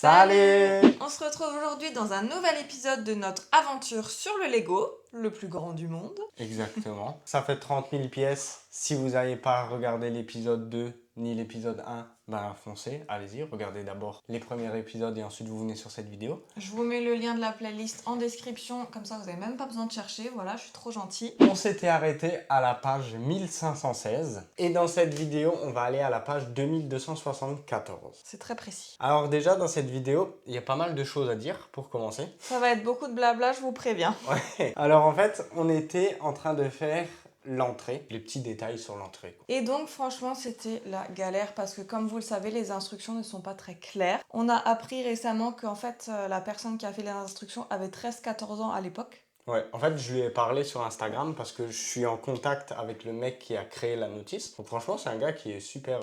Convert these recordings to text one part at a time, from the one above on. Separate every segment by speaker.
Speaker 1: Salut!
Speaker 2: On se retrouve aujourd'hui dans un nouvel épisode de notre aventure sur le Lego, le plus grand du monde.
Speaker 1: Exactement. Ça fait 30 000 pièces. Si vous n'avez pas regardé l'épisode 2 ni l'épisode 1, ben foncez, allez-y, regardez d'abord les premiers épisodes et ensuite vous venez sur cette vidéo.
Speaker 2: Je vous mets le lien de la playlist en description, comme ça vous n'avez même pas besoin de chercher, voilà, je suis trop gentille.
Speaker 1: On s'était arrêté à la page 1516 et dans cette vidéo, on va aller à la page 2274.
Speaker 2: C'est très précis.
Speaker 1: Alors déjà, dans cette vidéo, il y a pas mal de choses à dire pour commencer.
Speaker 2: Ça va être beaucoup de blabla, je vous préviens.
Speaker 1: Ouais. Alors en fait, on était en train de faire l'entrée, les petits détails sur l'entrée.
Speaker 2: Et donc franchement c'était la galère parce que comme vous le savez les instructions ne sont pas très claires. On a appris récemment qu'en fait la personne qui a fait les instructions avait 13-14 ans à l'époque.
Speaker 1: Ouais, en fait, je lui ai parlé sur Instagram parce que je suis en contact avec le mec qui a créé la notice. Donc franchement, c'est un gars qui est super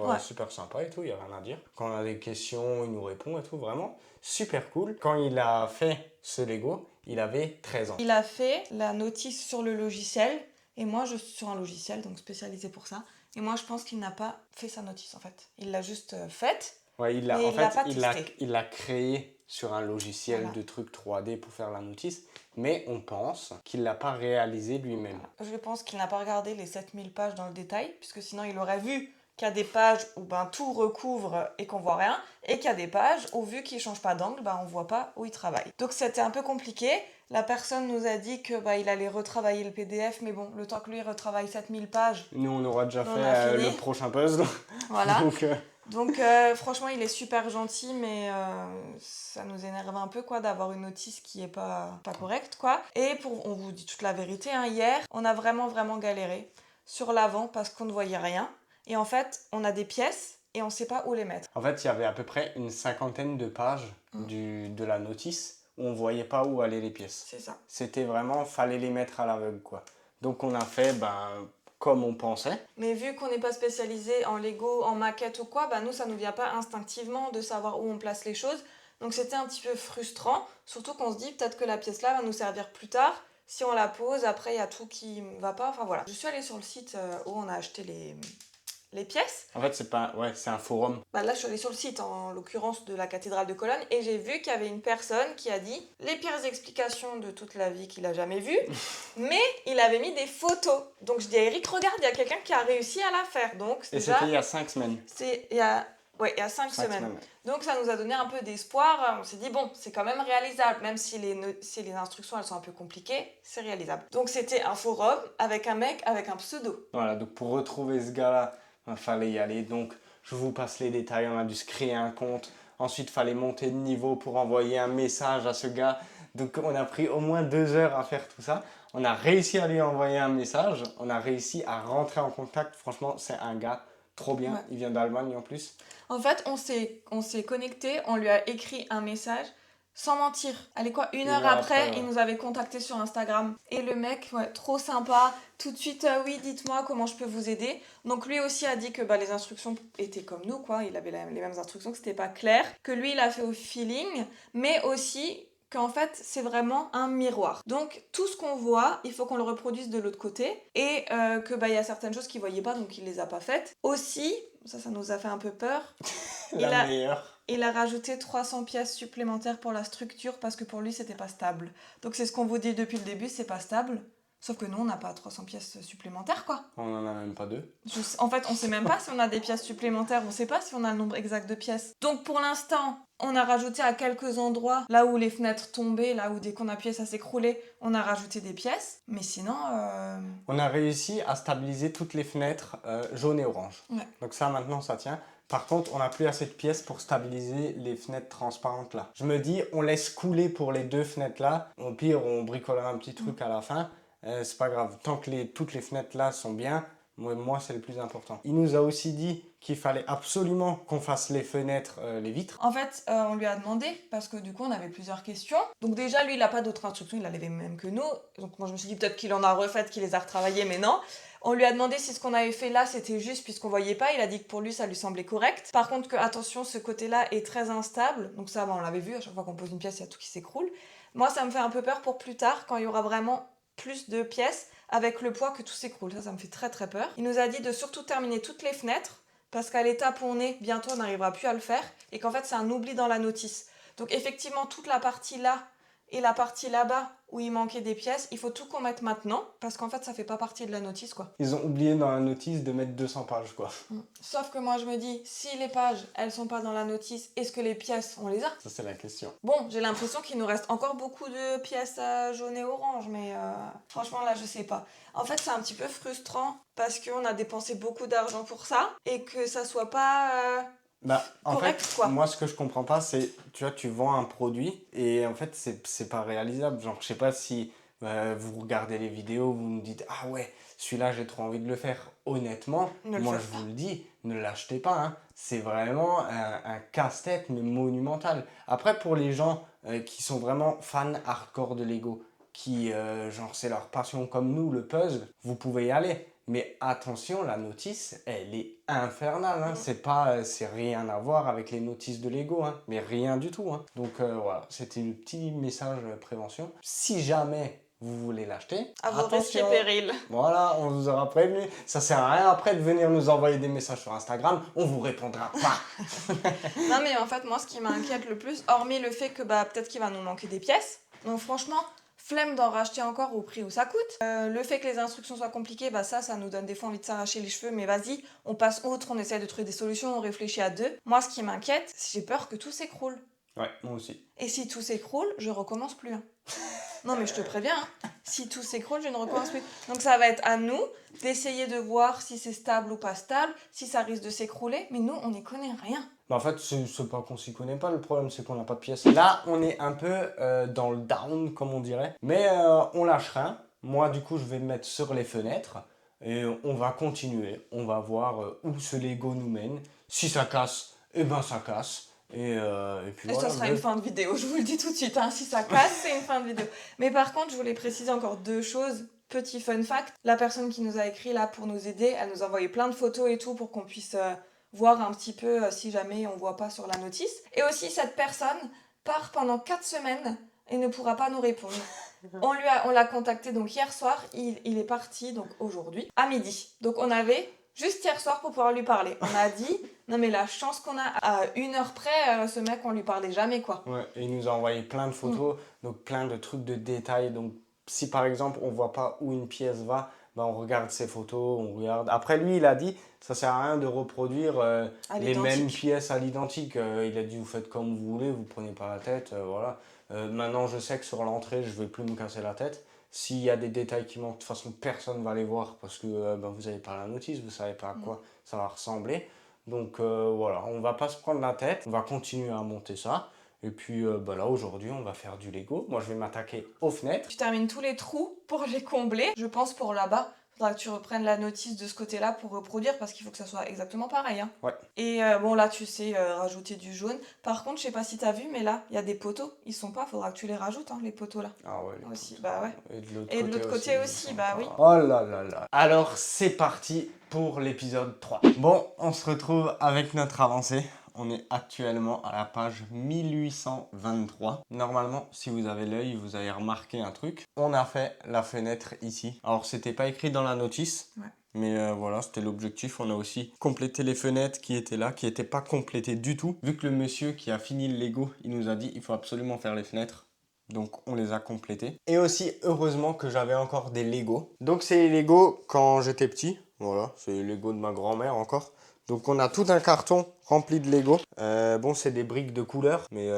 Speaker 1: sympa et tout, il n'y a rien à dire. Quand on a des questions, il nous répond et tout, vraiment super cool. Quand il a fait ce Lego, il avait 13 ans.
Speaker 2: Il a fait la notice sur le logiciel et moi je suis sur un logiciel donc spécialisé pour ça. Et moi je pense qu'il n'a pas fait sa notice en fait. Il l'a juste faite.
Speaker 1: Ouais,
Speaker 2: il l'a
Speaker 1: créé sur un logiciel de trucs 3D pour faire la notice, mais on pense qu'il ne l'a pas réalisé lui-même.
Speaker 2: Je pense qu'il n'a pas regardé les 7000 pages dans le détail, puisque sinon il aurait vu qu'il y a des pages où tout recouvre et qu'on voit rien, et qu'il y a des pages où vu qu'il ne change pas d'angle, on ne voit pas où il travaille. Donc c'était un peu compliqué. La personne nous a dit que il allait retravailler le PDF, mais bon, le temps que lui retravaille 7000 pages...
Speaker 1: Nous, on aura déjà fait le prochain puzzle.
Speaker 2: Voilà. Donc franchement il est super gentil mais ça nous énerve un peu d'avoir une notice qui est pas correcte Et on vous dit toute la vérité, hier on a vraiment galéré sur l'avant parce qu'on ne voyait rien et en fait on a des pièces et on sait pas où les mettre.
Speaker 1: En fait il y avait à peu près une 50aine de pages de la notice où on voyait pas où allaient les pièces.
Speaker 2: C'est ça.
Speaker 1: C'était vraiment, fallait les mettre à l'aveugle Donc on a fait comme on pensait.
Speaker 2: Mais vu qu'on n'est pas spécialisé en Lego, en maquette ou nous, ça nous vient pas instinctivement de savoir où on place les choses. Donc c'était un petit peu frustrant, surtout qu'on se dit peut-être que la pièce là va nous servir plus tard. Si on la pose, après il y a tout qui va pas, enfin voilà. Je suis allée sur le site où on a acheté les pièces.
Speaker 1: En fait, c'est un forum.
Speaker 2: Là, je suis allée sur le site, en l'occurrence de la cathédrale de Cologne, et j'ai vu qu'il y avait une personne qui a dit les pires explications de toute la vie qu'il a jamais vues, mais il avait mis des photos. Donc je dis à Eric, regarde, il y a quelqu'un qui a réussi à la faire. Donc,
Speaker 1: et c'était il y a 5 semaines.
Speaker 2: Il y a 5 semaines. Donc ça nous a donné un peu d'espoir. On s'est dit, bon, c'est quand même réalisable. Même si les instructions, elles sont un peu compliquées, c'est réalisable. Donc c'était un forum avec un mec avec un pseudo.
Speaker 1: Voilà, donc pour retrouver ce gars-là, il fallait y aller. Donc je vous passe les détails. On a dû se créer un compte. Ensuite, il fallait monter de niveau pour envoyer un message à ce gars. Donc on a pris au moins 2 heures à faire tout ça. On a réussi à lui envoyer un message. On a réussi à rentrer en contact. Franchement, c'est un gars trop bien. Ouais. Il vient d'Allemagne en plus.
Speaker 2: En fait, on s'est connecté, on lui a écrit un message, sans mentir. Allez une heure après, il nous avait contacté sur Instagram. Et le mec, trop sympa, tout de suite, oui, dites-moi comment je peux vous aider. Donc lui aussi a dit que les instructions étaient comme nous, il avait les mêmes instructions, que c'était pas clair, que lui, il a fait au feeling, mais aussi qu'en fait, c'est vraiment un miroir. Donc, tout ce qu'on voit, il faut qu'on le reproduise de l'autre côté, et que y a certaines choses qu'il voyait pas, donc il les a pas faites. Aussi, ça nous a fait un peu peur. Il a rajouté 300 pièces supplémentaires pour la structure parce que pour lui, c'était pas stable. Donc, c'est ce qu'on vous dit depuis le début, c'est pas stable. Sauf que nous, on n'a pas 300 pièces supplémentaires,
Speaker 1: On en a même pas 2.
Speaker 2: En fait, on sait même pas si on a des pièces supplémentaires, on sait pas si on a le nombre exact de pièces. Donc, pour l'instant, on a rajouté à quelques endroits, là où les fenêtres tombaient, là où dès qu'on appuyait, ça s'écroulait, on a rajouté des pièces. Mais sinon...
Speaker 1: On a réussi à stabiliser toutes les fenêtres jaunes et oranges.
Speaker 2: Ouais.
Speaker 1: Donc ça, maintenant, ça tient. Par contre, on n'a plus assez de pièces pour stabiliser les fenêtres transparentes là. Je me dis, on laisse couler pour les 2 fenêtres là. Au pire, on bricolera un petit truc à la fin. C'est pas grave. Tant que toutes les fenêtres là sont bien, moi c'est le plus important. Il nous a aussi dit qu'il fallait absolument qu'on fasse les fenêtres, les vitres.
Speaker 2: En fait, on lui a demandé, parce que du coup on avait plusieurs questions. Donc déjà, lui il n'a pas d'autres instructions, il a les mêmes que nous. Donc moi je me suis dit peut-être qu'il en a refait, qu'il les a retravaillées, mais non. On lui a demandé si ce qu'on avait fait là c'était juste puisqu'on voyait pas, il a dit que pour lui ça lui semblait correct. Par contre que attention, ce côté-là est très instable, donc ça on l'avait vu, à chaque fois qu'on pose une pièce il y a tout qui s'écroule. Moi ça me fait un peu peur pour plus tard quand il y aura vraiment plus de pièces avec le poids que tout s'écroule, ça me fait très très peur. Il nous a dit de surtout terminer toutes les fenêtres parce qu'à l'étape où on est, bientôt on n'arrivera plus à le faire et qu'en fait c'est un oubli dans la notice. Donc effectivement, toute la partie là et la partie là-bas où il manquait des pièces, il faut tout qu'on mette maintenant parce qu'en fait, ça fait pas partie de la notice, quoi.
Speaker 1: Ils ont oublié dans la notice de mettre 200 pages, quoi.
Speaker 2: Sauf que moi, je me dis, si les pages, elles sont pas dans la notice, est-ce que les pièces, on les a?
Speaker 1: Ça, c'est la question.
Speaker 2: Bon, j'ai l'impression qu'il nous reste encore beaucoup de pièces jaunes et oranges, mais franchement, là, je sais pas. En fait, c'est un petit peu frustrant parce qu'on a dépensé beaucoup d'argent pour ça et que ça soit pas
Speaker 1: Bah, en
Speaker 2: correct,
Speaker 1: fait,
Speaker 2: quoi.
Speaker 1: moi, ce que je comprends pas, c'est, tu vois, tu vends un produit et en fait, c'est pas réalisable. Genre, je sais pas si vous regardez les vidéos, vous me dites, ah ouais, celui-là, j'ai trop envie de le faire. Honnêtement,
Speaker 2: Ne le
Speaker 1: moi,
Speaker 2: faites
Speaker 1: je vous le dis, ne l'achetez pas, hein. C'est vraiment un casse-tête, mais monumental. Après, pour les gens qui sont vraiment fans hardcore de Lego, qui, genre, c'est leur passion comme nous, le puzzle, vous pouvez y aller. Mais attention, la notice, elle est infernale. Hein. C'est rien à voir avec les notices de Lego, hein. Mais rien du tout. Hein. Donc voilà, c'était le petit message prévention. Si jamais vous voulez l'acheter,
Speaker 2: À vos risques et
Speaker 1: attention.
Speaker 2: périls.
Speaker 1: Voilà, on vous aura prévenu. Ça sert à rien après de venir nous envoyer des messages sur Instagram. On vous répondra pas.
Speaker 2: Non, mais en fait, moi, ce qui m'inquiète le plus, hormis le fait que peut-être qu'il va nous manquer des pièces, donc franchement, flemme d'en racheter encore au prix où ça coûte. Le fait que les instructions soient compliquées, ça nous donne des fois envie de s'arracher les cheveux, mais vas-y, on passe outre, on essaie de trouver des solutions, on réfléchit à deux. Moi, ce qui m'inquiète, j'ai peur que tout s'écroule.
Speaker 1: Ouais, moi aussi.
Speaker 2: Et si tout s'écroule, je recommence plus. Hein. Non, mais je te préviens, hein. Si tout s'écroule, je ne recommence plus. Donc ça va être à nous d'essayer de voir si c'est stable ou pas stable, si ça risque de s'écrouler, mais nous, on n'y connaît rien.
Speaker 1: Bah en fait, c'est pas qu'on s'y connaît pas, le problème c'est qu'on n'a pas de pièces. Là, on est un peu dans le down, comme on dirait. Mais on lâche rien. Moi, du coup, je vais me mettre sur les fenêtres et on va continuer. On va voir où ce Lego nous mène. Si ça casse, eh ben ça casse. Et puis
Speaker 2: Et
Speaker 1: voilà.
Speaker 2: ça sera une fin de vidéo, je vous le dis tout de suite. Hein. Si ça casse, c'est une fin de vidéo. Mais par contre, je voulais préciser encore deux choses. Petit fun fact, la personne qui nous a écrit là pour nous aider, elle nous a envoyé plein de photos et tout pour qu'on puisse voir un petit peu si jamais on voit pas sur la notice. Et aussi, cette personne part pendant 4 semaines et ne pourra pas nous répondre. On l'a contacté donc hier soir, il est parti donc aujourd'hui à midi. Donc on avait juste hier soir pour pouvoir lui parler. On a dit, non mais la chance qu'on a, à 1 heure près, ce mec on lui parlait jamais quoi.
Speaker 1: Ouais, et il nous a envoyé plein de photos, donc plein de trucs de détails. Donc si par exemple on voit pas où une pièce va, ben on regarde ses photos, on regarde. Après lui il a dit, ça sert à rien de reproduire les mêmes pièces à l'identique. Il a dit vous faites comme vous voulez, vous prenez pas la tête, voilà. Maintenant je sais que sur l'entrée je vais plus me casser la tête. S'il y a des détails qui manquent, de toute façon personne va les voir parce que ben, vous n'avez pas la notice, vous savez pas à quoi ça va ressembler. Donc voilà, on va pas se prendre la tête, on va continuer à monter ça. Et puis bah là aujourd'hui on va faire du Lego. Moi je vais m'attaquer aux fenêtres.
Speaker 2: Tu termines tous les trous pour les combler. Je pense pour là-bas, faudra que tu reprennes la notice de ce côté-là pour reproduire parce qu'il faut que ça soit exactement pareil. Hein.
Speaker 1: Ouais.
Speaker 2: Et bon là tu sais rajouter du jaune. Par contre je sais pas si t'as vu mais là il y a des poteaux. Ils sont pas, faudra que tu les rajoutes hein, les poteaux là.
Speaker 1: Ah ouais.
Speaker 2: Aussi,
Speaker 1: poteaux.
Speaker 2: bah ouais.
Speaker 1: Et de l'autre côté
Speaker 2: aussi, bah oui.
Speaker 1: Oh là là là. Alors c'est parti pour l'épisode 3. Bon, on se retrouve avec notre avancée. On est actuellement à la page 1823. Normalement, si vous avez l'œil, vous avez remarqué un truc. On a fait la fenêtre ici. Alors, c'était pas écrit dans la notice.
Speaker 2: Ouais.
Speaker 1: Mais voilà, c'était l'objectif. On a aussi complété les fenêtres qui étaient là, qui n'étaient pas complétées du tout. Vu que le monsieur qui a fini le Lego, il nous a dit il faut absolument faire les fenêtres. Donc on les a complétés. Et aussi, heureusement que j'avais encore des Lego. Donc c'est les Lego quand j'étais petit. Voilà, c'est les Lego de ma grand-mère encore. Donc on a tout un carton rempli de Lego. Bon, c'est des briques de couleur, mais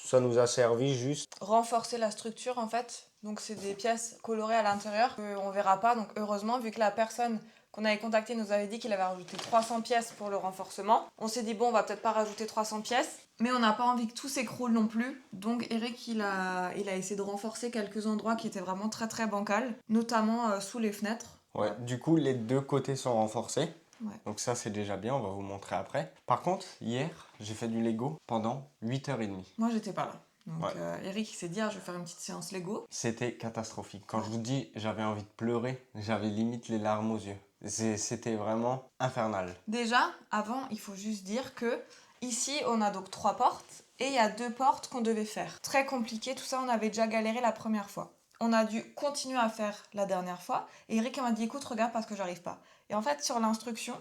Speaker 1: ça nous a servi juste.
Speaker 2: Renforcer la structure en fait. Donc c'est des pièces colorées à l'intérieur qu'on verra pas. Donc heureusement, vu que la personne qu'on avait contactée nous avait dit qu'il avait rajouté 300 pièces pour le renforcement, on s'est dit bon, on va peut-être pas rajouter 300 pièces. Mais on n'a pas envie que tout s'écroule non plus. Donc Eric, il a essayé de renforcer quelques endroits qui étaient vraiment très très bancals, notamment sous les fenêtres.
Speaker 1: Ouais, du coup, les deux côtés sont renforcés.
Speaker 2: Ouais.
Speaker 1: Donc ça, c'est déjà bien, on va vous montrer après. Par contre, hier, j'ai fait du Lego pendant 8h30.
Speaker 2: Moi, j'étais pas là. Donc
Speaker 1: Ouais.
Speaker 2: Eric, il s'est dit, je vais faire une petite séance Lego.
Speaker 1: C'était catastrophique. Quand je vous dis, j'avais envie de pleurer, j'avais limite les larmes aux yeux. C'était vraiment infernal.
Speaker 2: Déjà, avant, il faut juste dire que ici, on a donc 3 portes et il y a 2 portes qu'on devait faire. Très compliqué, tout ça, on avait déjà galéré la première fois. On a dû continuer à faire la dernière fois. Et Eric m'a dit, écoute, regarde parce que j'arrive pas. Et en fait, sur l'instruction,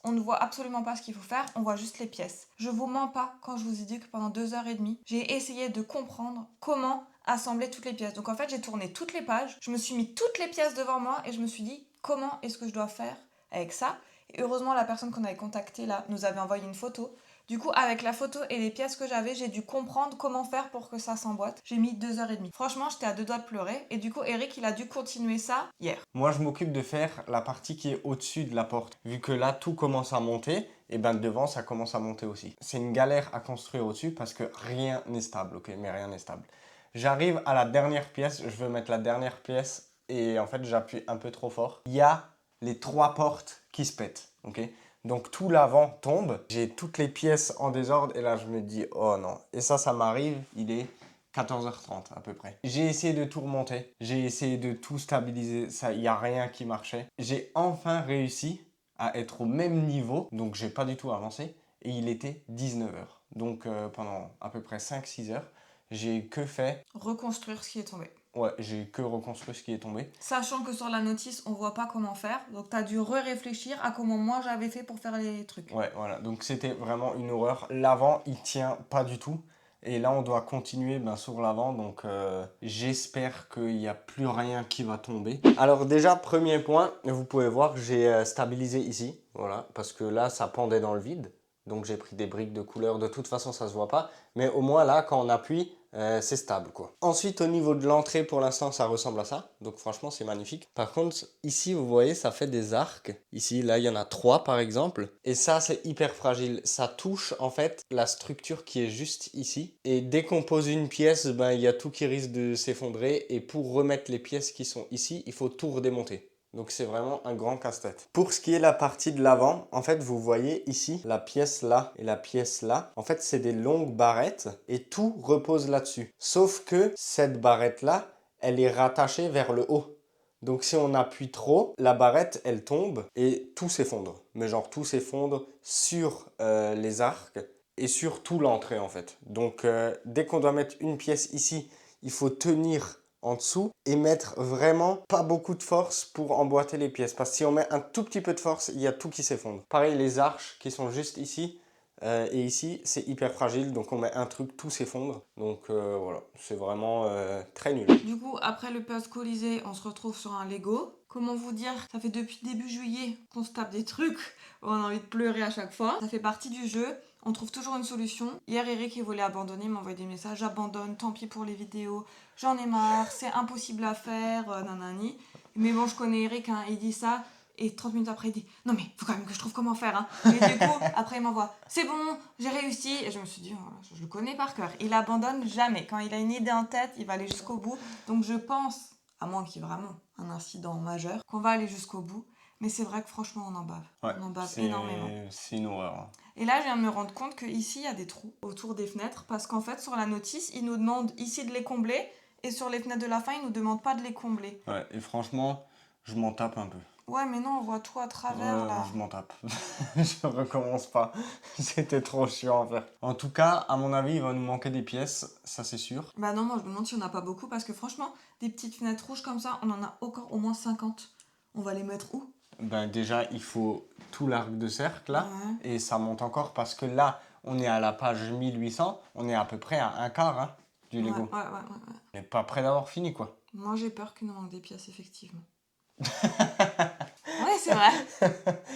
Speaker 2: on ne voit absolument pas ce qu'il faut faire, on voit juste les pièces. Je vous mens pas quand je vous ai dit que pendant 2h30, j'ai essayé de comprendre comment assembler toutes les pièces. Donc en fait, j'ai tourné toutes les pages, je me suis mis toutes les pièces devant moi et je me suis dit comment est-ce que je dois faire avec ça. Et heureusement, la personne qu'on avait contactée là nous avait envoyé une photo. Du coup, avec la photo et les pièces que j'avais, j'ai dû comprendre comment faire pour que ça s'emboîte. J'ai mis 2h30. Franchement, j'étais à 2 doigts de pleurer. Et du coup, Eric, il a dû continuer ça hier.
Speaker 1: Moi, je m'occupe de faire la partie qui est au-dessus de la porte. Vu que là, tout commence à monter, et ben devant, ça commence à monter aussi. C'est une galère à construire au-dessus parce que rien n'est stable, ok? Mais rien n'est stable. J'arrive à la dernière pièce, je veux mettre la dernière pièce et en fait, j'appuie un peu trop fort. Il y a les 3 portes qui se pètent, ok? Donc tout l'avant tombe, j'ai toutes les pièces en désordre et là je me dis oh non. Et ça m'arrive, il est 14h30 à peu près. J'ai essayé de tout remonter, j'ai essayé de tout stabiliser, ça, il n'y a rien qui marchait. J'ai enfin réussi à être au même niveau, donc j'ai pas du tout avancé et il était 19h. Donc pendant à peu près 5-6 heures, j'ai que fait...
Speaker 2: Reconstruire ce qui est tombé.
Speaker 1: Ouais, j'ai que reconstruit ce qui est tombé.
Speaker 2: Sachant que sur la notice, on voit pas comment faire. Donc t'as dû réfléchir à comment moi j'avais fait pour faire les trucs.
Speaker 1: Ouais, voilà. Donc c'était vraiment une horreur. L'avant, il tient pas du tout. Et là, on doit continuer sur l'avant. Donc j'espère qu'il n'y a plus rien qui va tomber. Alors déjà, premier point, vous pouvez voir, j'ai stabilisé ici. Voilà, parce que là, ça pendait dans le vide. Donc j'ai pris des briques de couleur. De toute façon, ça se voit pas. Mais au moins là, quand on appuie, c'est stable quoi. Ensuite au niveau de l'entrée pour l'instant ça ressemble à ça, donc franchement c'est magnifique. Par contre ici vous voyez ça fait des arcs, ici là il y en a 3 par exemple, et ça c'est hyper fragile, ça touche en fait la structure qui est juste ici, et dès qu'on pose une pièce, il y a tout qui risque de s'effondrer, et pour remettre les pièces qui sont ici, il faut tout redémonter. Donc c'est vraiment un grand casse-tête. Pour ce qui est la partie de l'avant, en fait vous voyez ici la pièce là et la pièce là. En fait c'est des longues barrettes et tout repose là-dessus. Sauf que cette barrette là, elle est rattachée vers le haut. Donc si on appuie trop, la barrette elle tombe et tout s'effondre. Mais genre tout s'effondre sur les arcs et sur tout l'entrée en fait. Donc dès qu'on doit mettre une pièce ici, il faut tenir en dessous et mettre vraiment pas beaucoup de force pour emboîter les pièces. Parce que si on met un tout petit peu de force, il y a tout qui s'effondre. Pareil, les arches qui sont juste ici et ici, c'est hyper fragile. Donc on met un truc, tout s'effondre. Donc voilà, c'est vraiment très nul.
Speaker 2: Du coup, après le puzzle Colisée, on se retrouve sur un Lego. Comment vous dire, ça fait depuis début juillet qu'on se tape des trucs. On a envie de pleurer à chaque fois. Ça fait partie du jeu. On trouve toujours une solution. Hier, Eric, il voulait abandonner, il m'a envoyé des messages. J'abandonne, tant pis pour les vidéos. J'en ai marre, c'est impossible à faire, nanani. Mais bon, je connais Eric, hein, il dit ça. Et 30 minutes après, il dit non, mais faut quand même que je trouve comment faire. Hein. Et du coup, après, il m'envoie c'est bon, j'ai réussi. Et je me suis dit, oh, je le connais par cœur. Il abandonne jamais. Quand il a une idée en tête, il va aller jusqu'au bout. Donc, je pense, à moins qu'il y ait vraiment un incident majeur, qu'on va aller jusqu'au bout. Mais c'est vrai que franchement, on en bave.
Speaker 1: Ouais,
Speaker 2: on en bave énormément.
Speaker 1: C'est une horreur.
Speaker 2: Et là, je viens de me rendre compte qu'ici, il y a des trous autour des fenêtres. Parce qu'en fait, sur la notice, il nous demande ici de les combler. Et sur les fenêtres de la fin, il nous demande pas de les combler.
Speaker 1: Ouais, et franchement, je m'en tape un peu.
Speaker 2: Ouais, mais non, on voit tout à travers là.
Speaker 1: Je m'en tape. Je recommence pas. C'était trop chiant à faire. En tout cas, à mon avis, il va nous manquer des pièces, ça c'est sûr.
Speaker 2: Bah non, moi je me demande si on n'a pas beaucoup parce que franchement, des petites fenêtres rouges comme ça, on en a encore au moins 50. On va les mettre où?
Speaker 1: Déjà, il faut tout l'arc de cercle là,
Speaker 2: Ouais.
Speaker 1: et ça monte encore parce que là, on est à la page 1800, on est à peu près à un quart hein, du Lego.
Speaker 2: Ouais.
Speaker 1: On n'est pas près d'avoir fini quoi.
Speaker 2: Moi j'ai peur qu'il nous manque des pièces, effectivement. Ouais, c'est vrai.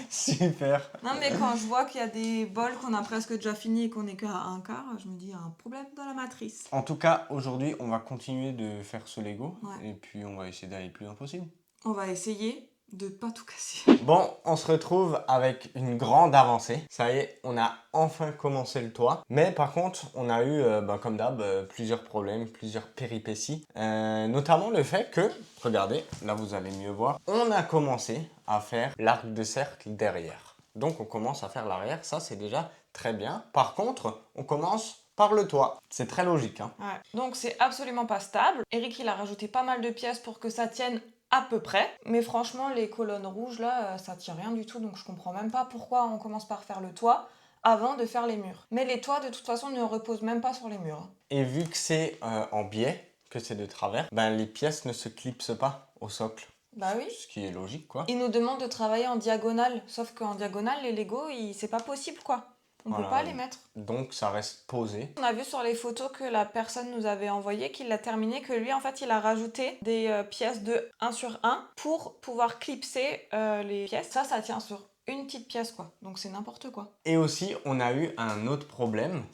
Speaker 1: Super.
Speaker 2: Non, mais quand je vois qu'il y a des bols qu'on a presque déjà fini et qu'on est qu'à un quart, je me dis, il y a un problème dans la matrice.
Speaker 1: En tout cas, aujourd'hui, on va continuer de faire ce Lego,
Speaker 2: Ouais.
Speaker 1: et puis on va essayer d'aller le plus loin possible.
Speaker 2: On va essayer de pas tout casser.
Speaker 1: Bon, on se retrouve avec une grande avancée. Ça y est, on a enfin commencé le toit. Mais par contre, on a eu, comme d'hab, plusieurs problèmes, plusieurs péripéties. Notamment le fait que, regardez, là vous allez mieux voir, on a commencé à faire l'arc de cercle derrière. Donc on commence à faire l'arrière, ça c'est déjà très bien. Par contre, on commence par le toit. C'est très logique. Hein.
Speaker 2: Ouais. Donc c'est absolument pas stable. Eric, il a rajouté pas mal de pièces pour que ça tienne à peu près, mais franchement les colonnes rouges là ça tient rien du tout, donc je comprends même pas pourquoi on commence par faire le toit avant de faire les murs. Mais les toits de toute façon ne reposent même pas sur les murs.
Speaker 1: Et vu que c'est en biais, que c'est de travers, les pièces ne se clipsent pas au socle.
Speaker 2: Bah oui.
Speaker 1: Ce qui est logique, quoi.
Speaker 2: Il nous demande de travailler en diagonale, sauf qu'en diagonale, les Lego, c'est pas possible, quoi. On peut pas les mettre.
Speaker 1: Donc ça reste posé.
Speaker 2: On a vu sur les photos que la personne nous avait envoyé qu'il l'a terminé, que lui en fait il a rajouté des pièces de 1 sur 1 pour pouvoir clipser les pièces. Ça tient sur une petite pièce quoi, donc c'est n'importe quoi.
Speaker 1: Et aussi on a eu un autre problème,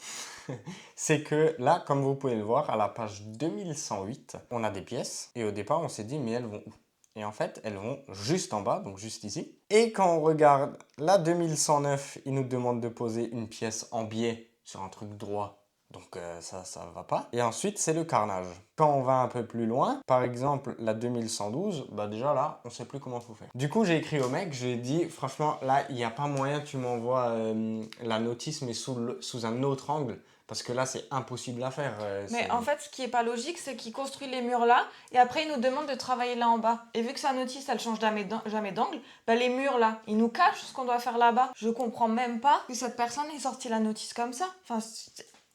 Speaker 1: c'est que là comme vous pouvez le voir à la page 2108, on a des pièces et au départ on s'est dit mais elles vont où ? Et en fait, elles vont juste en bas, donc juste ici. Et quand on regarde la 2109, il nous demande de poser une pièce en biais sur un truc droit. Donc ça va pas. Et ensuite, c'est le carnage. Quand on va un peu plus loin, par exemple la 2112, bah déjà là, on sait plus comment faut faire. Du coup, j'ai écrit au mec, je lui ai dit, franchement, là, il n'y a pas moyen, tu m'envoies la notice, mais sous un autre angle. Parce que là, c'est impossible à faire.
Speaker 2: Mais en fait, ce qui est pas logique, c'est qu'il construit les murs là, et après il nous demande de travailler là en bas. Et vu que sa notice, elle change jamais d'angle, bah les murs là, il nous cache ce qu'on doit faire là-bas. Je comprends même pas que cette personne ait sorti la notice comme ça. Enfin,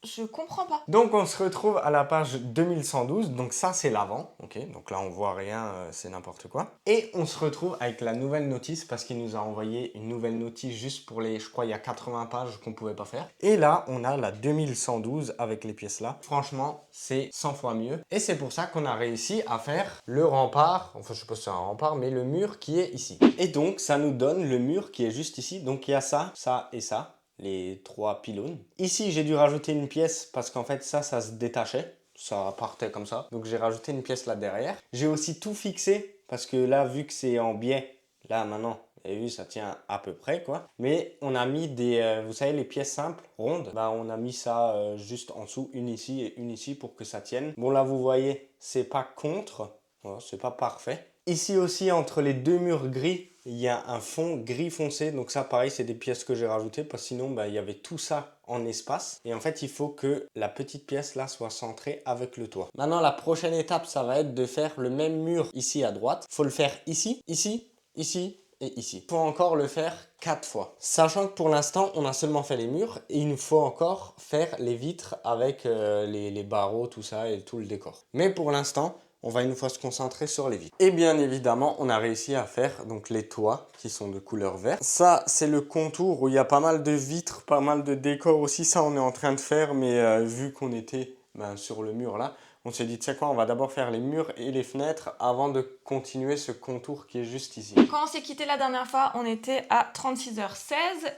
Speaker 2: je comprends pas.
Speaker 1: Donc on se retrouve à la page 2112, donc ça c'est l'avant, ok, donc là on voit rien, c'est n'importe quoi. Et on se retrouve avec la nouvelle notice parce qu'il nous a envoyé une nouvelle notice juste pour les, je crois il y a 80 pages qu'on pouvait pas faire. Et là on a la 2112 avec les pièces là. Franchement c'est 100 fois mieux. Et c'est pour ça qu'on a réussi à faire le rempart, enfin je sais pas si c'est un rempart, mais le mur qui est ici. Et donc ça nous donne le mur qui est juste ici, donc il y a ça, ça et ça. Les 3 pylônes. Ici, j'ai dû rajouter une pièce parce qu'en fait, ça se détachait. Ça partait comme ça. Donc, j'ai rajouté une pièce là derrière. J'ai aussi tout fixé parce que là, vu que c'est en biais, là maintenant, vous avez vu, ça tient à peu près quoi. Mais on a mis des, vous savez, les pièces simples, rondes. Bah, on a mis ça juste en dessous, une ici et une ici pour que ça tienne. Bon, là, vous voyez, c'est pas contre. Voilà, c'est pas parfait. Ici aussi, entre les deux murs gris, il y a un fond gris foncé. Donc ça, pareil, c'est des pièces que j'ai rajoutées parce que sinon, bah, il y avait tout ça en espace. Et en fait, il faut que la petite pièce là soit centrée avec le toit. Maintenant, la prochaine étape, ça va être de faire le même mur ici à droite. Il faut le faire ici, ici, ici et ici. Il faut encore le faire 4 fois. Sachant que pour l'instant, on a seulement fait les murs et il nous faut encore faire les vitres avec les barreaux, tout ça et tout le décor. Mais pour l'instant, on va une fois se concentrer sur les vitres. Et bien évidemment, on a réussi à faire donc les toits qui sont de couleur verte. Ça, c'est le contour où il y a pas mal de vitres, pas mal de décors aussi. Ça, on est en train de faire, mais vu qu'on était sur le mur là, on s'est dit, tu sais quoi, on va d'abord faire les murs et les fenêtres avant de continuer ce contour qui est juste ici.
Speaker 2: Quand on s'est quitté la dernière fois, on était à 36h16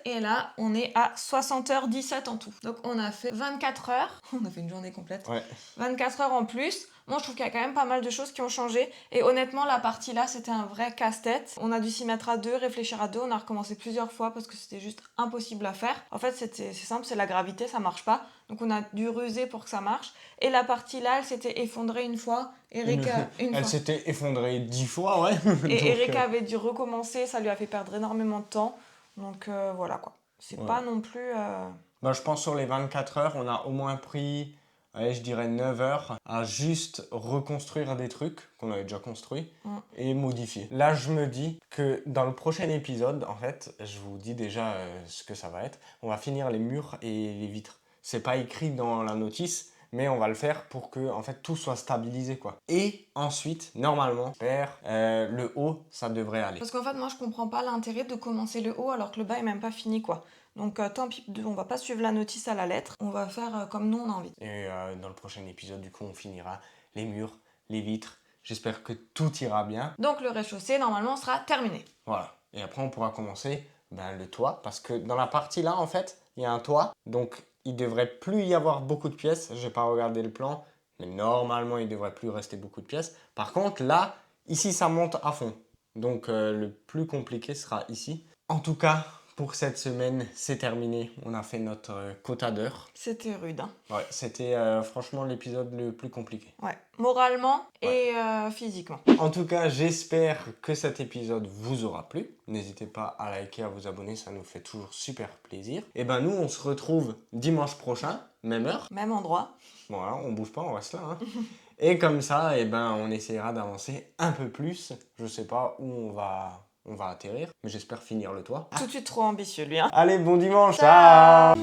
Speaker 2: et là, on est à 60h17 en tout. Donc on a fait 24 heures. On a fait une journée complète.
Speaker 1: Ouais.
Speaker 2: 24 heures en plus. Moi, je trouve qu'il y a quand même pas mal de choses qui ont changé. Et honnêtement, la partie là, c'était un vrai casse-tête. On a dû s'y mettre à deux, réfléchir à deux. On a recommencé plusieurs fois parce que c'était juste impossible à faire. En fait, c'est simple, c'est la gravité, ça marche pas. Donc on a dû ruser pour que ça marche. Et la partie là, elle s'était effondrée une fois.
Speaker 1: Elle s'était effondrée 10 fois, ouais.
Speaker 2: Et Eric avait dû recommencer, ça lui a fait perdre énormément de temps. Donc voilà quoi. C'est pas non plus...
Speaker 1: Bah, je pense sur les 24 heures, on a au moins pris, allez, je dirais 9 heures à juste reconstruire des trucs qu'on avait déjà construits et modifier. Là, je me dis que dans le prochain épisode, en fait, je vous dis déjà ce que ça va être. On va finir les murs et les vitres. C'est pas écrit dans la notice, mais on va le faire pour que en fait tout soit stabilisé quoi. Et ensuite, normalement, le haut, ça devrait aller.
Speaker 2: Parce qu'en fait, moi, je comprends pas l'intérêt de commencer le haut alors que le bas est même pas fini quoi. Donc tant pis, on va pas suivre la notice à la lettre, on va faire comme nous on a envie.
Speaker 1: Et dans le prochain épisode, du coup, on finira les murs, les vitres. J'espère que tout ira bien.
Speaker 2: Donc le rez-de-chaussée, normalement, sera terminé.
Speaker 1: Voilà. Et après, on pourra commencer le toit. Parce que dans la partie là, en fait, il y a un toit. Donc, il devrait plus y avoir beaucoup de pièces. Je n'ai pas regardé le plan. Mais normalement, il devrait plus rester beaucoup de pièces. Par contre, là, ici, ça monte à fond. Donc, le plus compliqué sera ici. En tout cas, pour cette semaine, c'est terminé. On a fait notre quota d'heures.
Speaker 2: C'était rude. Hein.
Speaker 1: Ouais, c'était franchement l'épisode le plus compliqué.
Speaker 2: Ouais, moralement et physiquement.
Speaker 1: En tout cas, j'espère que cet épisode vous aura plu. N'hésitez pas à liker, à vous abonner, ça nous fait toujours super plaisir. Et ben nous, on se retrouve dimanche prochain, même heure.
Speaker 2: Même endroit.
Speaker 1: Voilà, on bouge pas, on reste là. Hein. Et comme ça, et ben on essaiera d'avancer un peu plus. Je sais pas où on va atterrir, mais j'espère finir le toit.
Speaker 2: Tout de suite trop ambitieux lui. Hein.
Speaker 1: Allez, bon dimanche. Ciao.